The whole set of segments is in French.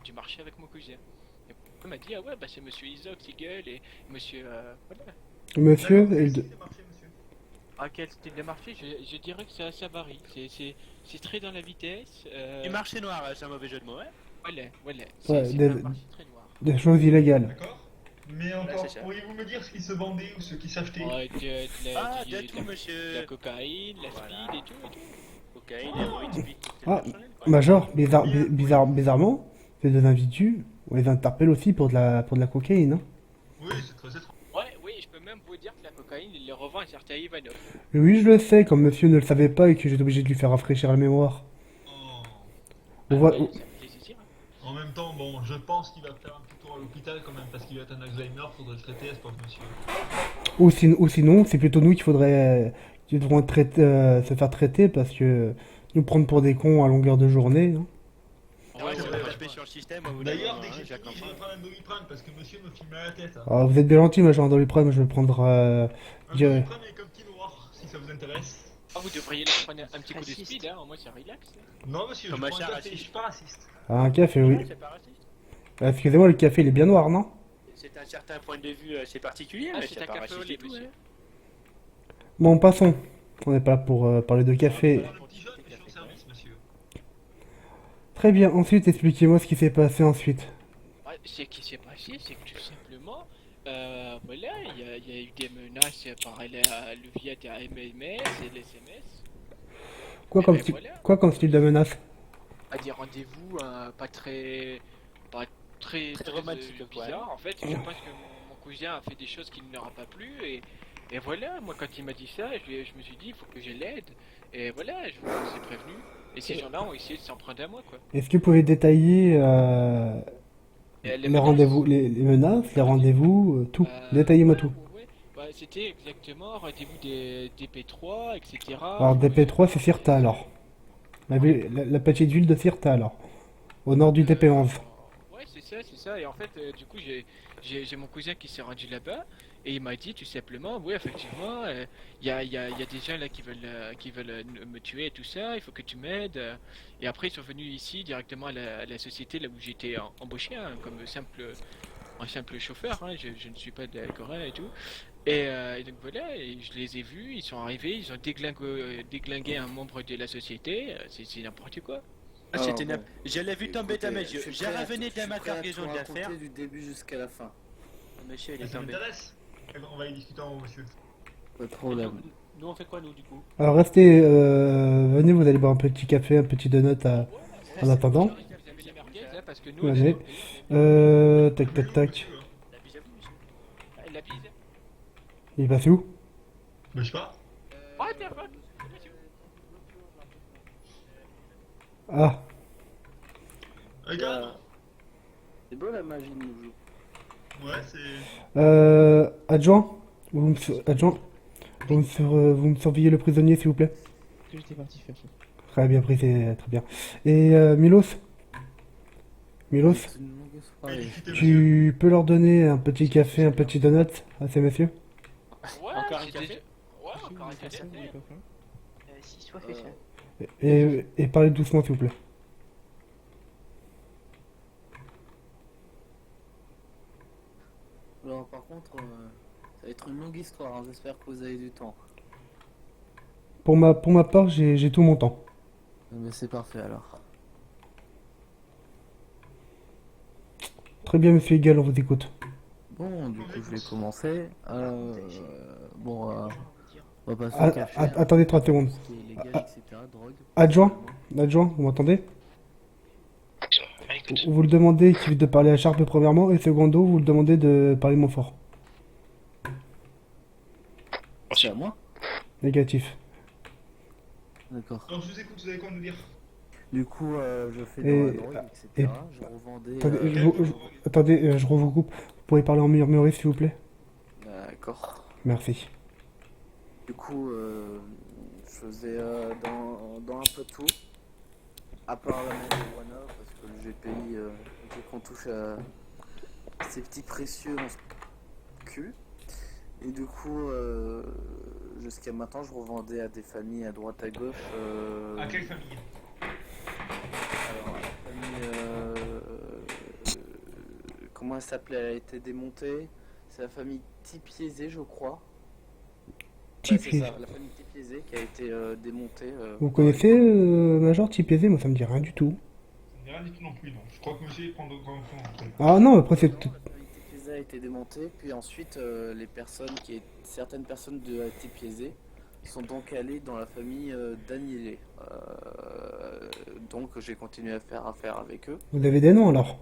du marché avec mon cousin. Et il m'a dit, ah ouais, bah c'est monsieur Isaac Siegel et monsieur. Voilà. Monsieur, D'accord, et quel le- style de marché, monsieur? À quel style de marché je dirais que ça varie. C'est très dans la vitesse. Du marché noir, c'est un mauvais jeu de mots, hein. Voilà. Ouais, C'est un marché très noir. des choses illégales. D'accord. Mais Là, encore, c'est ça. pourriez-vous me dire ce qui se vendait ou ce qui s'achetait? Ouais, De tout, de la monsieur. cocaïne, la Voilà. speed et tout. Cocaïne, héroïne, speed, Ah, cocktail personnel, quoi. Major, bizarrement, ces deux individus, on les interpelle aussi pour de la cocaïne. Hein. Oui, c'est très étrange. Ouais, oui, je peux même vous dire que la cocaïne, il le revend à un certain Ivanov. Et oui, je le sais, comme monsieur ne le savait pas et que j'étais obligé de lui faire rafraîchir la mémoire. Oh. On Ah voit- ouais, ça me fait plaisir. En même temps, bon, je pense qu'il va faire un petit tour à l'hôpital quand même, parce qu'il va être un Alzheimer, faudrait le traiter, ce pauvre monsieur. ou sinon, c'est plutôt nous qui devront se faire traiter parce que nous prendre pour des cons à longueur de journée. Hein. Ah ouais, ça va taper sur le système, au bout d'un D'ailleurs, moment, dès que hein, j'ai Jacques fini, je vais Enfant. prendre un Doliprane, parce que monsieur me filme à la tête. Hein. Ah, vous êtes bien gentil, Major Doliprane, moi je vais prendre. Un Dirais- Doliprane avec un petit noir, si ça vous intéresse. Ah, vous devriez leur prendre un petit coup de Raciste. speed, hein, au moins ça relaxe. Non, monsieur, Comme je un prends chat un café, je raciste. suis pas raciste. un café, oui. Ouais, c'est pas raciste. Excusez-moi, le café il est bien noir, non? C'est un certain point de vue assez particulier, Ah, mais c'est c'est un pas café raciste au lait, du tout, monsieur. hein. Bon, passons. On n'est pas là pour parler de café. Voilà, le petit jeune, je suis au service, monsieur. Très bien, ensuite expliquez-moi ce qui s'est passé ensuite. Ouais, ce qui s'est passé, c'est que tout simplement, voilà, il y a eu des menaces par le via des MMS et les SMS. Quoi Eh comme, ben, voilà. quoi comme style de menace? À des rendez-vous pas très romantique, quoi. bizarres. En fait, je pense que mon cousin a fait des choses qui ne leur a pas plu et voilà, moi quand il m'a dit ça, je me suis dit il faut que je l'aide et voilà, je vous ai prévenu. Et ces gens-là ont essayé de s'en prendre à moi quoi. Est-ce que vous pouvez détailler Et les rendez-vous, les menaces, les rendez-vous, tout? Détaillez-moi tout. Ouais. Bah, c'était exactement rendez-vous des P3, etc. Alors, DP3, c'est Cirta alors. La petite ville de Cirta alors. Au nord du DP11. Ouais, c'est ça. Et en fait, du coup, j'ai mon cousin qui s'est rendu là-bas et il m'a dit tout simplement, oui, effectivement, il y a des gens là qui veulent me tuer et tout ça. Il faut que tu m'aides. Et après, ils sont venus ici directement à la société là où j'étais embauché comme un simple chauffeur. Hein, je ne suis pas de Coréen et tout. Et donc voilà, et je les ai vus. Ils sont arrivés, ils ont déglingué un membre de la société. C'est n'importe quoi. Ah, c'était Alors, Je l'ai vu tomber à mes yeux. J'ai revenu de ma cargaison de l'affaire. du début jusqu'à la fin. Monsieur, il est Ça tombé. m'intéresse. Eh ben, on va y discuter en haut, monsieur. Pas de Et problème. nous, on fait quoi, nous, du coup? Alors, restez, venez, vous allez boire un petit café, un petit donut en attendant. Vous avez la merguez, là, parce que nous, Ouais, on mais- est dans le pays, Tac, tac, tac. La bise à vous, monsieur. la bise. Il est passé où? Bah, je sais pas. Ouais, t'es fuck. Ah, Regarde. C'est beau la magie de nos jours. Ouais, c'est. adjoint? Adjoint? Vous me surveillez le prisonnier, s'il vous plaît? Que j'étais parti faire ça. Très bien pris, c'est très bien. Et Milos? Milos? C'est une longue Mais soirée. discutez, monsieur. Tu peux leur donner un petit café, un petit donut à ces messieurs? Ouais, Encore un j'ai café déjà- Ouais, encore un café. Vous avez pas faim? Si, soit fait ça. Et parlez doucement, s'il vous plaît. Alors, par contre, ça va être une longue histoire, hein. J'espère que vous avez du temps. Pour ma part, j'ai tout mon temps. Mais c'est parfait alors. Très bien, monsieur Egal, on vous écoute. Bon, du coup, je vais commencer. Bon, on va passer Ah, au café. hein. attendez 30 secondes. Ce qui est légal, etc. Drogue. Adjoint? Adjoint, vous m'entendez? Vous le demandez de parler à Sharp premièrement, et secondo, vous le demandez de parler moins fort. C'est à moi? Négatif. D'accord. Alors, je vous écoute, vous avez quoi à nous dire? Du coup, je fais Et- de la drogue, etc. Je revendais. Attendez, attendez, je vous coupe. Vous pouvez parler en murmuré, s'il vous plaît? D'accord. Merci. Du coup, je faisais dans un peu tout, à part la marijuana, parce que le GPI, dès qu'on touche à ces petits précieux dans ce cul. Et du coup, jusqu'à maintenant, je revendais à des familles à droite à gauche. À quelle famille? Alors, la famille comment elle s'appelait, elle a été démontée. C'est la famille Tipiézé, je crois. Ouais, c'est Tipeee. ça, la famille Tipiézé qui a été démontée. Vous connaissez Major Tipeee? Moi ça me dit rien du tout. Ça n'est rien du tout non plus, non. Je crois que monsieur il prend d'autres grands fonds. Ah non, après c'est... Non, la famille Tipiézé a été démontée, puis ensuite certaines personnes de la Tipiézé sont donc allées dans la famille Danielé. Donc j'ai continué à faire affaire avec eux. Vous avez des noms alors?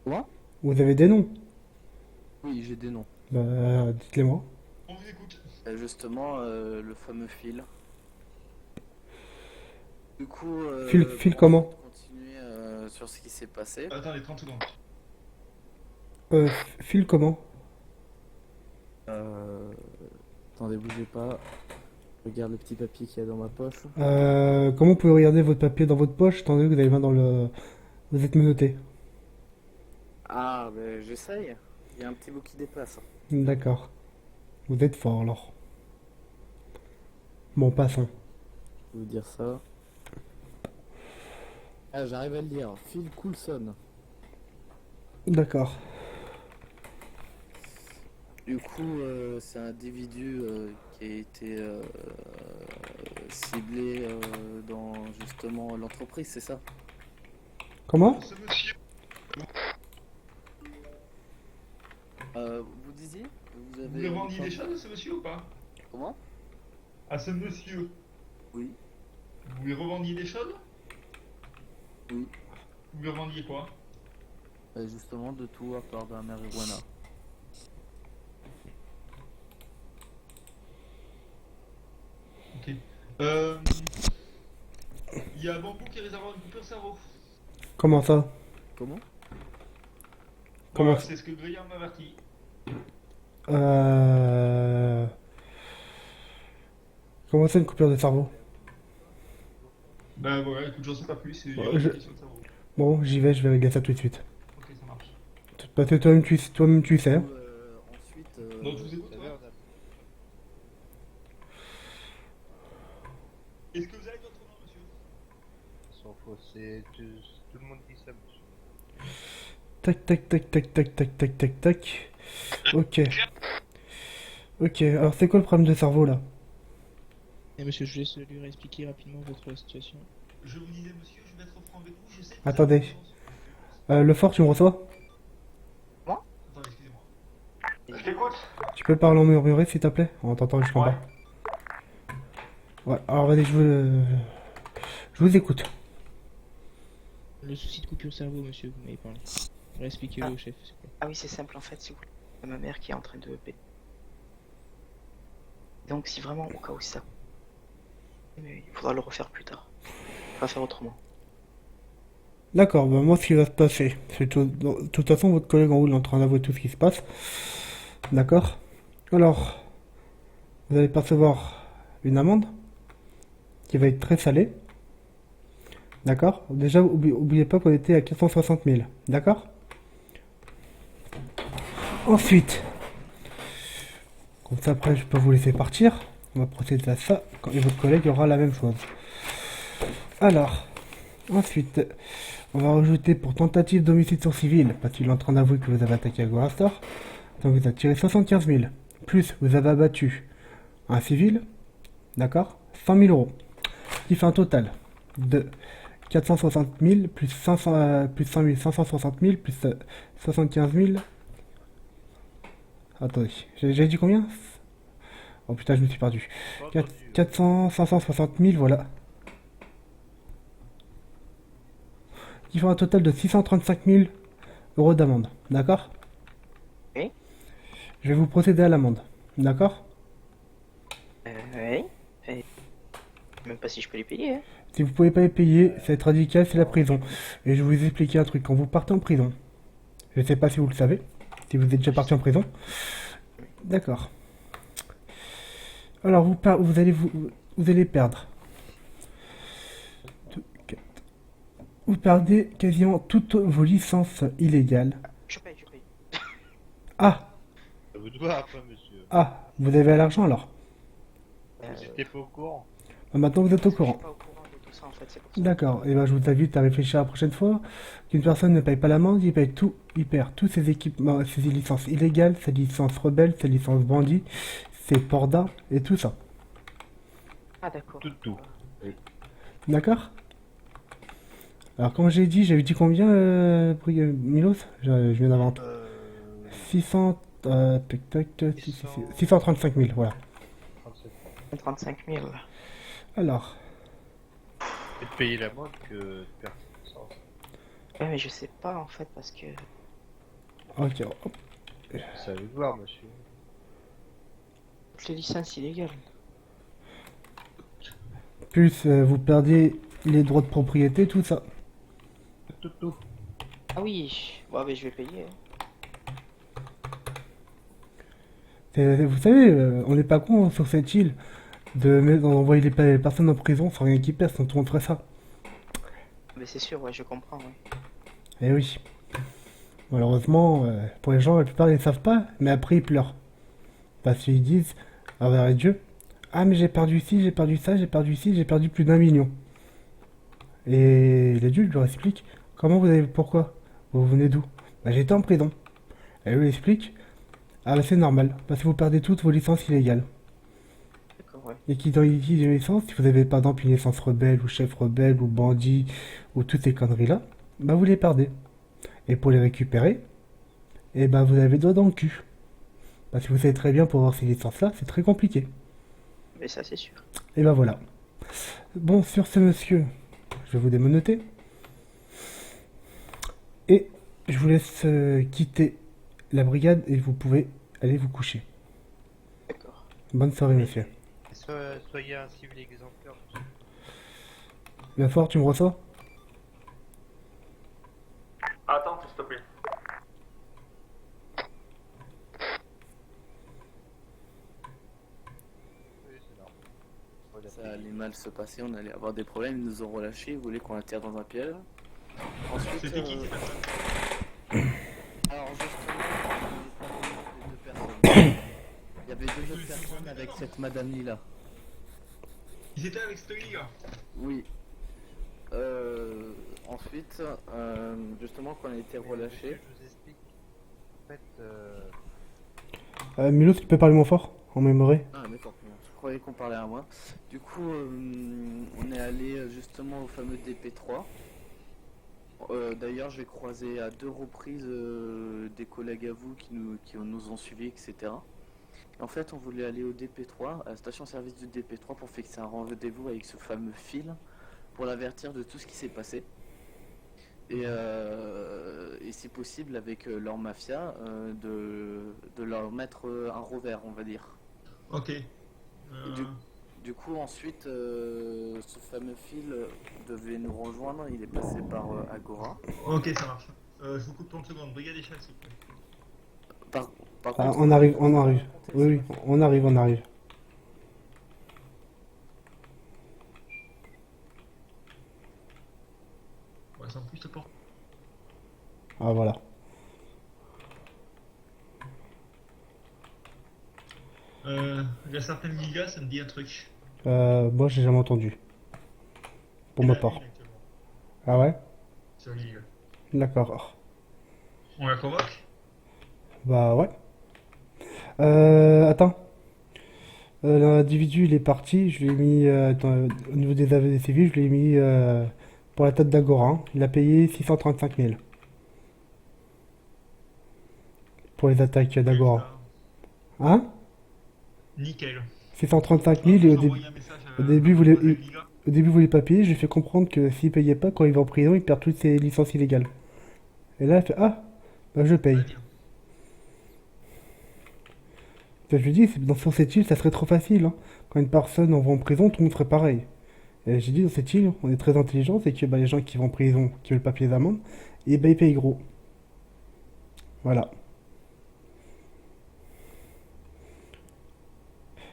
Quoi? Vous avez des noms? Oui, j'ai des noms. Bah, dites-les-moi. On vous écoute. Justement, le fameux Phil. Du coup, Phil comment? continuer sur ce qui s'est passé. Attendez, 30 secondes. Phil comment? Attendez, bougez pas. Regarde le petit papier qu'il y a dans ma poche. Comment vous pouvez regarder votre papier dans votre poche étant donné que vous avez les mains dans le... Vous êtes menotté. Ah, ben j'essaye. Il y a un petit bout qui dépasse. D'accord. Vous êtes fort alors. Bon, passons. Je vais vous dire ça. Ah, j'arrive à le dire. Phil Coulson. D'accord. Du coup, c'est un individu qui a été ciblé dans justement l'entreprise, c'est ça? Comment? Ce monsieur. Vous disiez? Vous Vous lui revendiez des choses à ce monsieur ou pas? Comment? À ce monsieur. Oui. Vous lui revendiez des choses? Oui. Vous lui revendiez quoi? Justement, de tout à part de la marijuana. Ok. Il y a Bambou qui risque d'avoir une coupure cerveau. Comment ça? Comment? Comment Voilà, c'est ce que Graham m'a averti. Euh... Comment ça une coupure de cerveau? Ben voilà, écoute, j'en sais pas plus, c'est Ouais, une je- question de cerveau. Bon, j'y vais, je vais régler ça tout de suite. Ok, ça marche. Parce que toi-même tu sais. Ensuite, Donc je vous écoute, ouais. Est-ce que vous avez d'autres noms, monsieur? Sans faux, c'est tout le monde dit ça, monsieur. Tac, tac, tac, tac, tac, tac, tac, tac, tac. Ok. Ok, alors c'est quoi le problème de cerveau là? Et monsieur, je laisse lui réexpliquer rapidement votre situation. Je vous disais, monsieur, je vais être franc avec vous, je sais que Attendez. vous avez Le fort, tu me reçois? Attendez, excusez-moi. Je t'écoute. Tu peux parler en murmuré s'il te plaît? On t'entend jusqu'en bas. Ouais, alors vas-y, je vous écoute. Le souci de coupure cerveau, monsieur, vous m'avez parlé. Réexpliquez-le au chef, s'il vous plaît. Ah oui, c'est simple en fait, si vous voulez. C'est ma mère qui est en train de péter. Donc si vraiment au cas où ça... Mais il faudra le refaire plus tard. On va faire autrement. D'accord, bah moi ce qui va se passer, c'est de toute façon votre collègue en haut il est en train d'avouer tout ce qui se passe. D'accord? Alors, vous allez percevoir une amende qui va être très salée. D'accord? Déjà, oubliez pas qu'on était à 460 000. D'accord? Ensuite, comme ça après je peux vous laisser partir. On va procéder à ça quand et votre collègue aura la même chose. Alors, ensuite, on va rajouter pour tentative d'homicide sur civil, parce qu'il est en train d'avouer que vous avez attaqué à Gorastor. Donc vous avez tiré 75 000. Plus vous avez abattu un civil, d'accord, 100 000 euros. Ce qui fait un total de 460 000 plus 500, plus 100 000, 560 000 plus 75 000. Attendez, j'ai dit combien? Oh putain, je me suis perdu. 400, 560 000, voilà. Qui fait un total de 635 000 euros d'amende. D'accord? Oui. Je vais vous procéder à l'amende. D'accord? Oui. Et... Même pas si je peux les payer, hein. Si vous pouvez pas les payer, ça va être radical, c'est la prison. Et je vais vous expliquer un truc. Quand vous partez en prison, je sais pas si vous le savez, si vous êtes déjà parti en prison. D'accord. Alors vous allez perdre. Vous perdez quasiment toutes vos licences illégales. Je paye. Ah, Ça vous doit après, monsieur. vous avez l'argent alors. Vous étiez pas au courant? Maintenant vous êtes au Je suis courant. pas au courant de tout ça en fait, c'est pour ça. D'accord. Et ben, je vous invite à réfléchir la prochaine fois qu'une personne ne paye pas l'amende, il paye tout. Il perd tous ses équipements, ses licences illégales, ses licences rebelles, ses licences bandits, ses ports d'armes et tout ça. Ah d'accord. Tout. D'accord? Alors, comme j'ai dit, j'avais dit combien, Milos? Je viens d'avoir 600, tac, tac, 635 000, voilà. 37. 35 000. Alors, Et de payer l'amende que de perdre son sens. Ouais, mais je sais pas en fait parce que. ok, hop. Vous savez voir, monsieur. Toutes les licences illégales. Plus vous perdez les droits de propriété, tout ça. Tout. Ah oui, bon, mais je vais payer. Vous savez, on n'est pas con sur cette île d'envoyer les personnes en prison sans rien qu'ils perdent, sinon tout le monde ferait ça. Mais c'est sûr, ouais, je comprends, ouais. Eh oui. Malheureusement, pour les gens, la plupart ils ne savent pas, mais après ils pleurent. Parce qu'ils disent, envers Dieu, ah mais j'ai perdu ci, j'ai perdu ça, j'ai perdu ci, j'ai perdu plus d'1 million. Et les dieux leur expliquent, comment vous avez, pourquoi? Vous venez d'où? Bah j'étais en prison. Et eux expliquent, ah bah c'est normal, parce que vous perdez toutes vos licences illégales. D'accord, ouais. Et qui dans les licences, si vous avez par exemple une licence rebelle, ou chef rebelle, ou bandit, ou toutes ces conneries-là, bah vous les perdez. Et pour les récupérer, et bah vous avez le doigt dans le cul. Parce que vous savez très bien, pour avoir ces licences-là, c'est très compliqué. Mais ça, c'est sûr. Et bah voilà. Bon, sur ce monsieur, je vais vous démonoter. Et je vous laisse quitter la brigade et vous pouvez aller vous coucher. D'accord. Bonne soirée, monsieur. Soyez un civil exemplaire. La fort, tu me reçois? Attends, s'il te plaît. Oui, c'est normal. Voilà. Ça allait mal se passer, on allait avoir des problèmes, ils nous ont relâchés, ils voulaient qu'on atterre dans un piège. Ensuite, C'était qui ces personnes? alors justement, je vais pas nommer les deux personnes. Il y avait deux autres personnes avec cette madame Lila. Ils étaient avec cette gars. Oui. Ensuite, justement, quand on a été relâchés, Je vous explique. En fait, Milos, tu peux parler moins fort? En mémoire. ah d'accord, je croyais qu'on parlait à moi. Du coup, on est allé justement au fameux DP3. D'ailleurs, j'ai croisé à 2 reprises des collègues à vous qui nous ont suivis, etc. En fait, on voulait aller au DP3, à la station-service du DP3, pour fixer un rendez-vous avec ce fameux fil, pour l'avertir de tout ce qui s'est passé. Et si possible, avec leur mafia, de leur mettre un revers, on va dire. Ok. Du coup, ensuite, ce fameux fil devait nous rejoindre, il est passé par Agora. Ok, ça marche. Je vous coupe 30 secondes. Brigade échelle, s'il vous plaît. Par Ah, contre, on arrive. Oui, on arrive. Ouais, sans plus, je te porte. Ah, voilà. La certaine Liga, ça me dit un truc. Moi, j'ai jamais entendu. Pour ma part. Ah ouais? Sur Liga. D'accord. On la convoque? Bah ouais. Attends. L'individu, il est parti. Je l'ai mis au niveau des aveux des civils, je l'ai mis pour la tête d'Agora, hein. Il a payé 635 000 pour les attaques d'Agora. Hein? Nickel. 635 000 et Envoyez un message au début, vous voulez- à Liga. au début, vous voulez pas payer. Je lui ai fait comprendre que s'il payait pas, quand il va en prison, il perd toutes ses licences illégales. Et là, il fait ah, bah je paye. Très bien. Je lui dis, sur cette île, ça serait trop facile, hein. Quand une personne en va en prison, tout le monde ferait pareil. Et j'ai dit, dans cette île, on est très intelligent, c'est que bah, les gens qui vont en prison, qui veulent pas payer d'amende, et bah, ils payent gros. Voilà.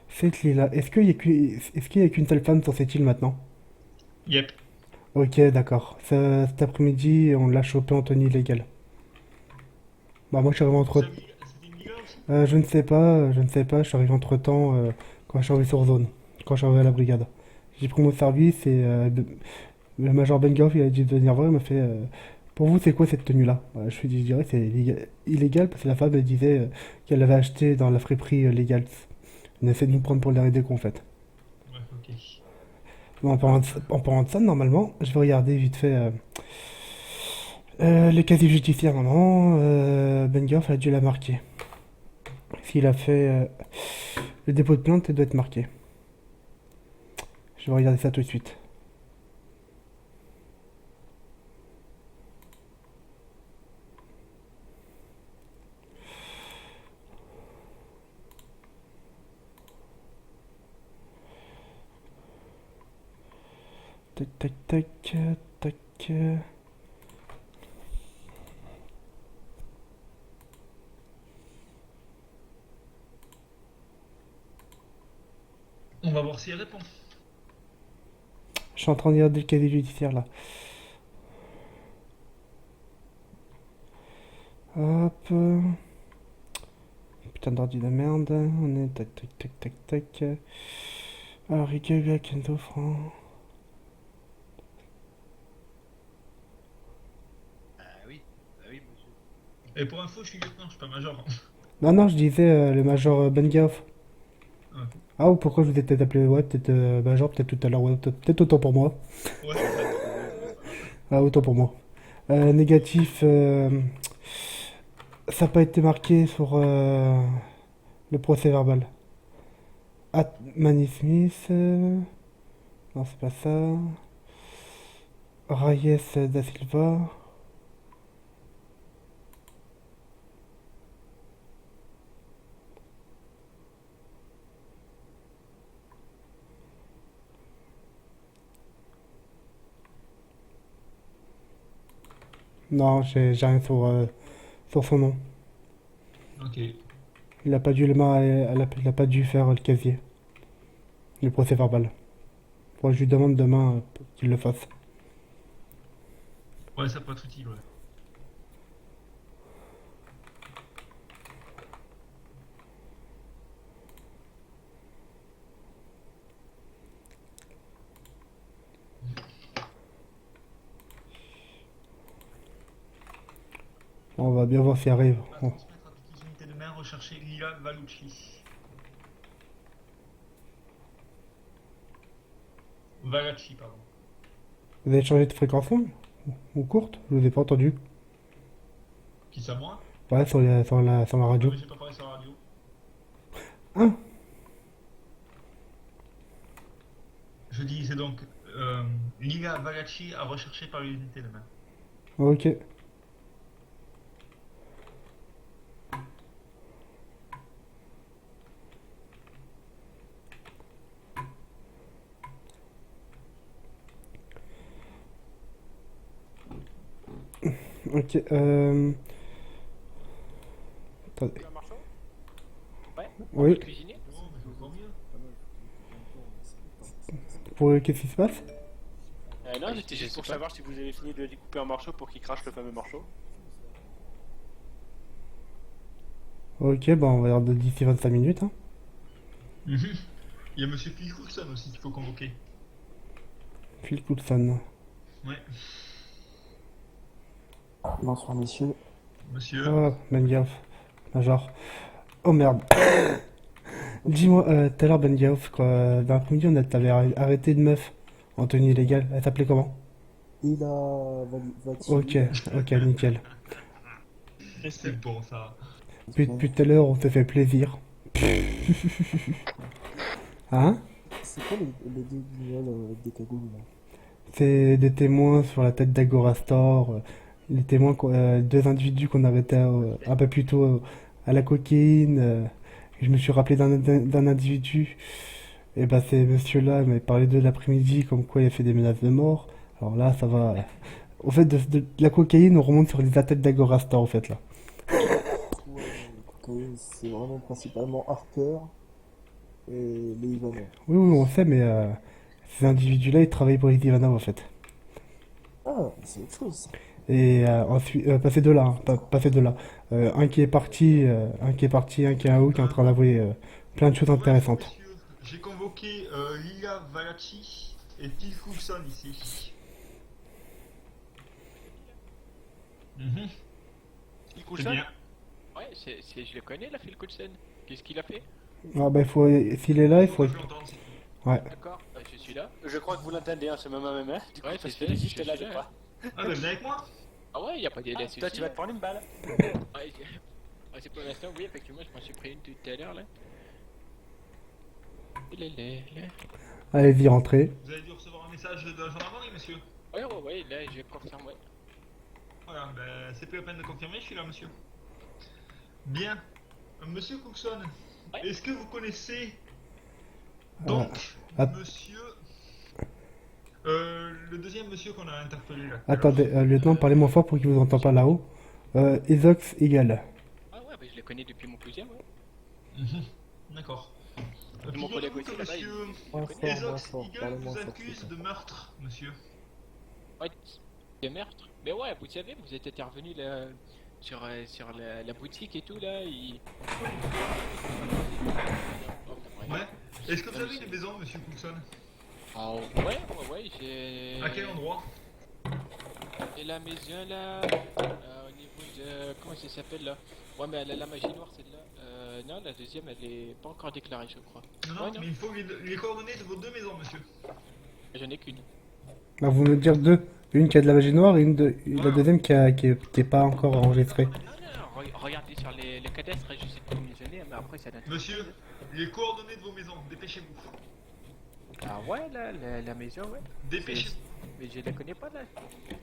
Cette île-là, est-ce qu'il y a qu'une seule femme sur cette île maintenant? Yep. Ok, d'accord. Cet après-midi, on l'a chopé en tenue illégale. Bah, moi, je suis arrivé entre... C'était une Liga aussi? je ne sais pas, je suis arrivé entre-temps quand je suis arrivé sur zone, quand je suis arrivé à la brigade. J'ai pris mon service et le major Bengoff, il a dit de venir voir, il m'a fait pour vous, c'est quoi cette tenue-là? Voilà, je dirais c'est illégal parce que la femme elle disait qu'elle l'avait acheté dans la friperie légale. On essaie de nous prendre pour les ridicule en fait. Ouais, ok. Bon, en parlant de ça, normalement, je vais regarder vite fait les casiers judiciaires. Normalement, Bengoff a dû la marquer. S'il a fait le dépôt de plainte, il doit être marqué. Je vais regarder ça tout de suite. Tac, tac, tac, tac. On va voir si elle répond. Je suis en train de regarder le casier judiciaire là. Hop. Putain d'ordi de merde. On est tac, tac, tac, tac, tac. Alors, Rigaga, Kento, Franc. Ah oui, monsieur. Et pour info, je suis lieutenant, je suis pas major. Non, non, je disais le major Bengoff. Ouais. Ah, ou pourquoi je vous ai peut-être appelé, ouais, peut-être major, peut-être tout à l'heure, ouais, peut-être autant pour moi. Ouais, c'est ça. Ah, autant pour moi. Négatif, ça n'a pas été marqué sur le procès verbal. Manny Smith, non, c'est pas ça. Reyes da Silva. Non, j'ai rien sur son nom. Ok. Il a pas dû il a pas dû faire le casier. Le procès verbal. Faudrait que je lui demande demain qu'il le fasse. Ouais, ça peut être utile, ouais. On va bien voir s'il arrive. On va Bon. transmettre à toutes les unités de main, rechercher Lila Valucci. Valacci, pardon. Vous avez changé de fréquence longue ou courte? Je vous ai pas entendu. Qui ça, moi? Ouais, sur la radio. Mais j'ai pas parlé sur la radio. Ah, Je dis, c'est donc Lila Valacci à rechercher par les unités de main. ok. Ok, attendez. Un marchand? Ouais. Oui, Cuisiner? Oh, mais je comprends mieux. qu'est-ce qui se passe? Non, j'étais juste pour savoir si vous avez fini de le découper en morceaux pour qu'il crache le fameux morceau. Ok, bon, on va regarder d'ici 25 minutes. Hein. Mhm. Il y a Monsieur Phil Coulson aussi qu'il faut convoquer. Phil Coulson. Ouais. Bonsoir messieurs. Monsieur. Oh, Bengoff. Major. Oh merde. Dis-moi, tout à l'heure, Bengoff, quoi, dans l'après-midi, t'avais arrêté une meuf en tenue illégale. Elle s'appelait comment? Il a Vati. Ok, nickel. C'est bon ça. Depuis tout à l'heure, on s'est fait plaisir. Hein? C'est quoi les deux guignols avec des cagoules là? C'est des témoins sur la tête d'Agora Store. Les témoins, deux individus qu'on arrêtait un peu plus tôt à la cocaïne. Je me suis rappelé d'un individu. Et bah, ces monsieur-là m'avaient parlé de l'après-midi, comme quoi il a fait des menaces de mort. Alors là, ça va. Au fait, de la cocaïne, on remonte sur les attaques d'Agora Store, en fait, là. Ouais, la cocaïne, c'est vraiment principalement Harper et les Ivanov. Oui, oui, on sait, mais ces individus-là, ils travaillent pour les Ivanov, en fait. Ah, c'est autre chose ça. Et ensuite, pas ces deux-là, hein, pas ces deux-là. Un qui est parti, un qui est un haut, qui est en train d'avouer plein de choses Ouais, intéressantes. messieurs, j'ai convoqué Lila Valacci et Phil Coulson ici. Mhm. Phil C'est Coulson. bien. Ouais, je le connais, là, Phil Coulson. Qu'est-ce qu'il a fait? Ah bah, s'il est là, il faut... Je l'entends, c'est tout. Ouais. D'accord, je suis là. Je crois que vous l'entendez, hein, c'est même à même heure. Du coup, Ouais, parce c'est que les ça, listes je là, suis je là. pas. Ah, bah, venez avec moi. Ah ouais, y a pas de Ah, soucis. toi, tu vas te prendre une balle. Ouais, c'est pour l'instant, oui, effectivement, je m'en suis pris une tout à l'heure, là. Allez-y, rentrez. Vous avez dû recevoir un message de la gendarmerie, monsieur. Ouais, là, je confirme, ouais. Voilà, ben, c'est plus la peine de confirmer, je suis là, monsieur. Bien. Monsieur Coulson, Ouais. est-ce que vous connaissez donc ah. monsieur... le deuxième monsieur qu'on a interpellé là. Attendez, lieutenant, parlez-moi fort pour qu'il vous entende pas là-haut. Ezox Eagle. Ah ouais, bah je le connais depuis mon cousin, ouais. Mhm. D'accord. Et mon collègue Figurez-vous aussi, que là-bas, monsieur Ezox Eagle vous accuse de meurtre, monsieur. Ouais, de meurtre. Mais ouais, vous savez, vous êtes intervenu là sur la boutique et tout là. Ouais. Est-ce que vous avez une maison, monsieur Coulson? Ah ouais, j'ai. À quel endroit? Et la maison là, au niveau de. Comment ça s'appelle là? Ouais, mais elle a la magie noire celle-là. Non, la deuxième elle est pas encore déclarée, je crois. Non, Ouais, non. mais il faut les coordonnées de vos deux maisons, monsieur. J'en ai qu'une. Bah, vous me dire deux. Une qui a de la magie noire et la deuxième qui est pas encore enregistrée. Non, regardez sur le cadastre, je sais pas combien j'en ai, mais après ça donne. Monsieur, les coordonnées de vos maisons, dépêchez-vous. Ah ouais, là, la maison, ouais. Dépêchez-vous. Mais je la connais pas là.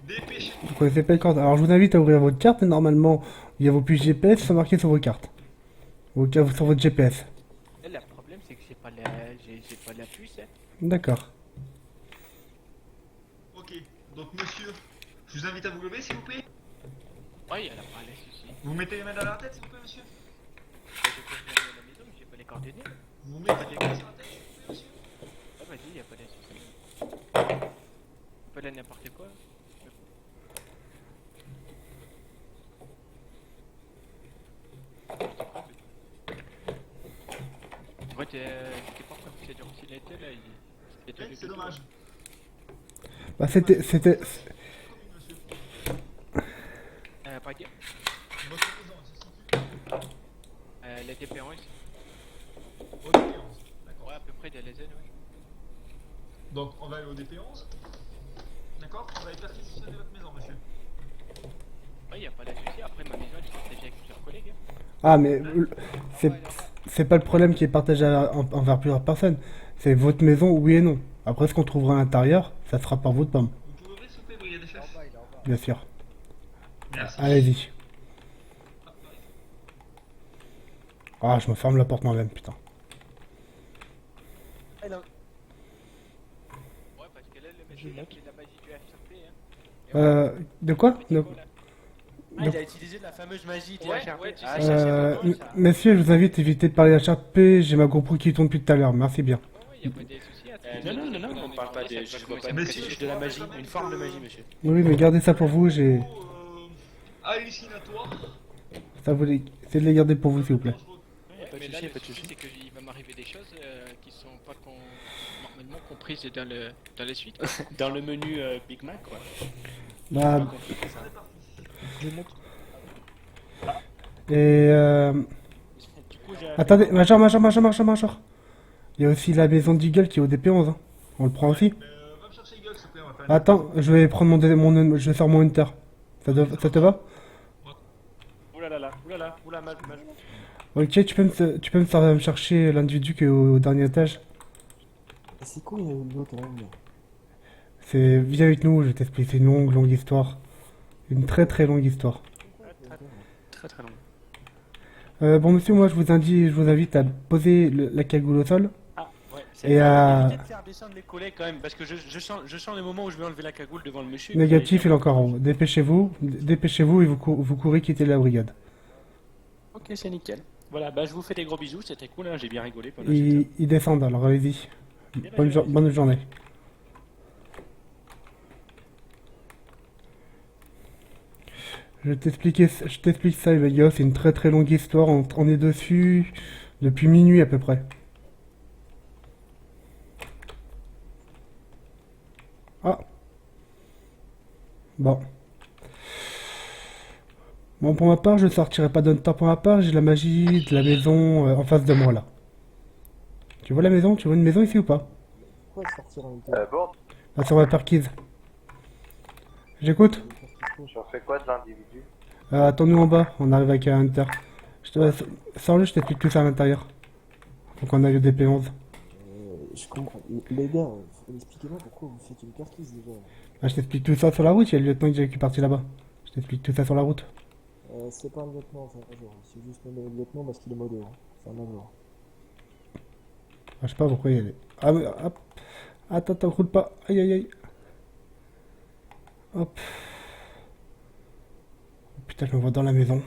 Dépêchez-vous. Vous connaissez pas les cartes. Alors je vous invite à ouvrir votre carte et normalement il y a vos puces GPS qui sont marquées sur vos cartes. Sur votre GPS. Là, le problème c'est que j'ai pas la puce. Hein. D'accord. Ok, donc monsieur, je vous invite à vous lever s'il vous plaît. Ouais, elle a pas la souci. Vous mettez les mains dans la tête s'il vous plaît, monsieur. Je peux venir à la maison, mais j'ai pas les coordonnées. Vous mettez les mains sur la tête s'il vous plaît, monsieur. Ah vas-y, y a pas de souci. Pas là n'importe quoi. Ouais, t'es pas encore fait de routineté là, Ouais, c'est dommage. Bah c'était. Commune, monsieur. Pas dire. Votre maison, elle se situe La TP11. au DP11. D'accord. Ouais, à peu près de la zone, ouais. Donc on va aller au DP11. D'accord. On va aller perquisitionner votre maison, monsieur. Ouais, y a pas de souci. Après, ma maison elle est partagée avec plusieurs collègues. Hein. Ah mais c'est pas le problème qui est partagé envers plusieurs personnes. C'est votre maison, oui et non. Après ce qu'on trouvera à l'intérieur, ça sera par votre pomme, Vous pouvez ouvrir s'il vous plaît, brigade chef. bien sûr. Merci. Allez-y. Ah, je me ferme la porte moi-même, putain. Ouais, parce que là, le monsieur, il a fait de la magie du HRP. Hein. De quoi de- Ah, il a utilisé de la fameuse magie du Ouais, HRP. ouais, tu Ah, sais, ça, c'est Euh, vraiment ça. Messieurs, je vous invite à éviter de parler HRP, j'ai ma GoPro qui tourne depuis tout à l'heure, merci bien. Ouais, y a pas de souci. Non, on parle pas de. Je vois pas de Monsieur, c'est juste je de la vous magie, rappelle une quand forme de même magie, que- monsieur. Oui, mais gardez ça pour vous, j'ai... Hallucinatoire. Ça vous les... Essayez de les garder pour vous, s'il vous plaît. Ouais, pas de mais souci, là, le pas de souci, souci. c'est qu'il va m'arriver des choses qui sont pas normalement comprises dans la suite. Dans le menu Big Mac, quoi. Bah, Pas compliqué, ça. Je montre. et Du coup, j'ai. Attendez, Major. Il y a aussi la maison d'Eagle qui est au DP11, hein. On le prend aussi. Va me chercher Eagle s'il te plaît, on va faire une- Attends, je vais prendre je vais faire mon Hunter. Ça te va? Oulala, mal. Ok, tu peux me faire me chercher l'individu qui est au dernier étage. C'est quoi l'autre là? Viens avec nous, je vais t'expliquer, c'est une longue histoire. Une très très longue histoire. Très long. Bon monsieur, moi je vous invite à poser la cagoule au sol. Ah, ouais. Et à... Évitez de faire descendre les collègues quand même, parce que je sens le moment où je vais enlever la cagoule devant le monsieur. Négatif, il est encore en haut. Dépêchez-vous et vous courez quitter la brigade. Ok, c'est nickel. Voilà, bah je vous fais des gros bisous, c'était cool, hein, j'ai bien rigolé pendant cette heure. Ils descendent, alors allez-y. Bonne journée. Je t'explique ça, les gars, c'est une très très longue histoire, on est dessus depuis minuit à peu près. Bon. Bon, pour ma part, je sortirai pas d'un temps pour ma part. J'ai la magie de la maison en face de moi, là. Tu vois la maison? Tu vois une maison ici ou pas? Pourquoi sortir en même temps Bon, Là, sur ma perquise. J'écoute. j'en fais quoi de l'individu? Attends-nous en bas. On arrive avec un hunter. Sors-le, je t'explique tout ça à l'intérieur. Faut qu'on aille au DP11. Je comprends. Les gars, expliquez-moi pourquoi vous faites une perquise déjà. Ah, je t'explique tout ça sur la route. Il y a le lieutenant qui est parti là-bas. Je t'explique tout ça sur la route. C'est pas un lieutenant, c'est un major. C'est juste nommé lieutenant parce qu'il est modo. Hein. C'est un major. Ah, je sais pas pourquoi il y a des... Ah, mais, hop. Attends, roule pas. Aïe, aïe, aïe. Hop. Putain, je me vois dans la maison.